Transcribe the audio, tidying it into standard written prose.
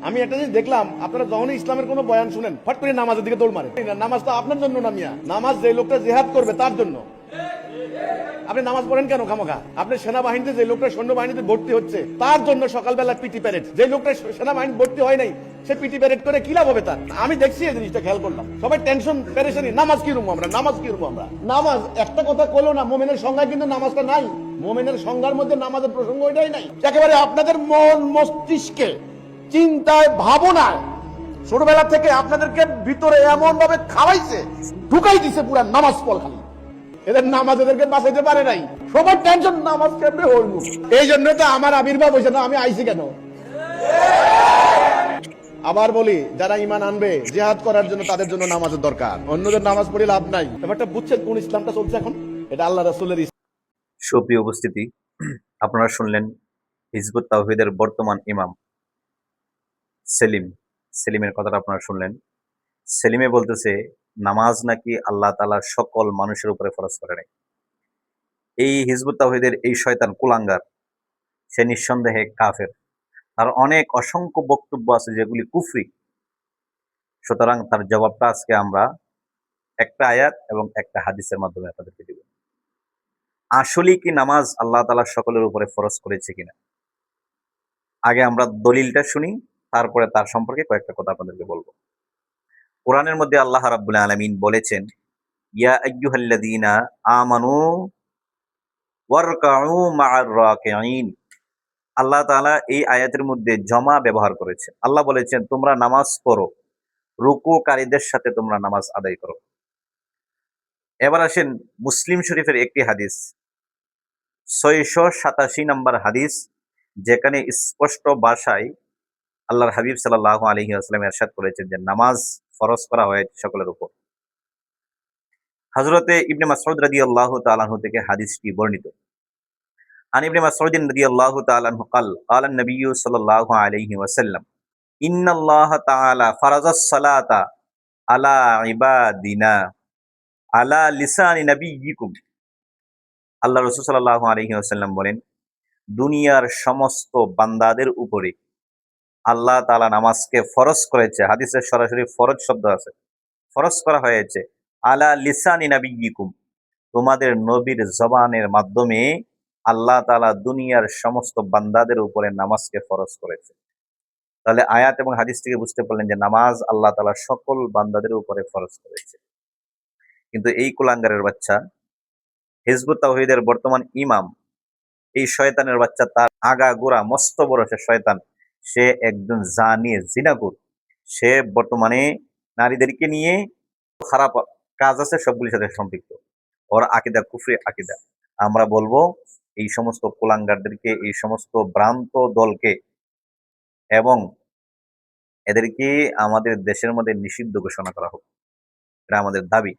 আমি একটা জিনিস দেখলাম, আপনারা যখনই ইসলামের কোনো বয়ান শুনেন ফট করে নামাজের দিকে দৌড় মারে। নামাজ তো আপনার জন্য না মিয়া, নামাজ যে লোকটা জিহাদ করবে তার জন্য। আপনি নামাজ পড়েন কেন খামোখা? আপনি সেনাবাহিনীতে যে লোকটা সৈন্যবাহিনীতে ভর্তি হচ্ছে তার জন্য সকালবেলা পিটি প্যারেড। যে লোকটা সেনাবাহিনী ভর্তি হয় নাই সে পিটি প্যারেড করে কি লাভ হবে তার? আমি দেখছি এই জিনিসটা, খেয়াল করলাম সবাই টেনশন পেরেশানি। নামাজ কি রুম আমরা, নামাজ কি রুম আমরা? নামাজ একটা কথা কইলো না, মোমেনের সংজ্ঞা কিন্তু নামাজটা নাই। মোমেনের সংজ্ঞার মধ্যে নামাজের প্রসঙ্গ ওইটাই নাই। একেবারে আপনাদের মন মস্তিষ্কে চিন্তায় ভাবনায় ছোটবেলা থেকে আপনাদেরকে ভিতরে এমন ভাবে খাওয়াইছে, ঢুকাই দিছে পুরা নামাজ পড় খালি। এদের নামাজ এদেরকে বাঁচাইতে পারে নাই। সবার টেনশন নামাজ কেমনে হইল। এই জন্য তো আমার আবির্ভাব হয়েছে না, আমি আইছি কেন। আবার বলি, যারা ইমান আনবে জিহাদ করার জন্য তাদের জন্য নামাজের দরকার, অন্যদের নামাজ পড়ে লাভ নাই। ব্যাপারটা বুঝছেন কোন ইসলামটা চলছে এখন? এটা আল্লাহ রাসূলের। সুপ্রিয় উপস্থিতি, আপনারা শুনলেন হিজবুত তাওহীদের বর্তমান ইমাম সেলিমের কথাটা আপনারা শুনলেন। সেলিমে বলতেছে নামাজ নাকি আল্লাহ তাআলা সকল মানুষের উপরে ফরজ করে নাই। এই হিজবুত তাওহীদের এই শয়তান কুলাঙ্গার, সে নিঃসন্দেহে কাফের। তার অনেক অসংখ্য বক্তব্য আছে যেগুলি কুফরি। সুতরাং তার জবাবটা আজকে আমরা একটা আয়াত এবং একটা হাদিসের মাধ্যমে আপনাদেরকে দিব। আসলেই কি নামাজ আল্লাহ তাআলা সকলের উপরে ফরজ করেছে কিনা? আগে আমরা দলিলটা শুনি, তারপরে তার সম্পর্কে কয়েকটা কথা আপনাদেরকে বলবো। কোরআনের মধ্যে আল্লাহ রাব্বুল আলামিন বলেছেন, ইয়া আইয়ুহাল্লাযীনা আমানু ওয়ারকাউ মা'আর রাকিঈন। আল্লাহ তাআলা এই আয়াতের মধ্যে জমা ব্যবহার করেছেন। আল্লাহ বলেছেন, তোমরা নামাজ পড়ো, রুকুকারীদের সাথে তোমরা নামাজ আদায় করো। এবার আসেন মুসলিম শরীফের একটি হাদিস, 687 নম্বর হাদিস, যেখানে স্পষ্ট ভাষায় আল্লাহর হাবিব সাল্লাল্লাহু আলাইহি ওয়াসাল্লাম ইরশাদ করেছেন যে নামাজ ফরজ করা হয়েছে সকলের উপর। হযরতে ইবনে মাসউদ রাদিয়াল্লাহু তাআলা আনহু থেকে হাদিসটি বর্ণিত। আন ইবনে মাসউদ রাদিয়াল্লাহু তাআলা আনহু قال قال النبي صلى الله عليه وسلم ان الله تعالى فرض الصلاه على عبادنا على لسان نبيكم। আল্লাহ রাসূল সাল্লাল্লাহু আলাইহি ওয়াসাল্লাম বলেন, দুনিয়ার সমস্ত বান্দাদের উপরে আল্লাহ তাআলা নামাজকে ফরজ করেছে। হাদিসে সরাসরি ফরজ শব্দ আছে, ফরজ করা হয়েছে আলা লিসানি নাবিয়্যিকুম, তোমাদের নবীর জবানের মাধ্যমে আল্লাহ তাআলা দুনিয়ার সমস্ত বান্দাদের উপরে নামাজকে ফরজ করেছে। তাহলে আয়াত এবং হাদিস থেকে বুঝতে পারলেন যে নামাজ আল্লাহ তাআলা সকল বান্দাদের উপরে ফরজ করেছে। কিন্তু এই কুলাঙ্গারের বাচ্চা, হিজবুত তাওহীদের বর্তমান ইমাম, এই শয়তানের বাচ্চা, তার আগাগোড়া মস্ত বড় সে শয়তান, সে একজন জানি জিনাকুর। সে বর্তমানে নারীদেরকে নিয়ে খারাপ কাজ আছে সবগুলির সাথে সম্পৃক্ত। ওর আকীদা কুফরি আকীদা। আমরা বলবো এই সমস্ত কুলাঙ্গারদেরকে, এই সমস্ত ভ্রান্ত দলকে এবং এদেরকে আমাদের দেশের মধ্যে নিষিদ্ধ ঘোষণা করা হোক, এটা আমাদের দাবি।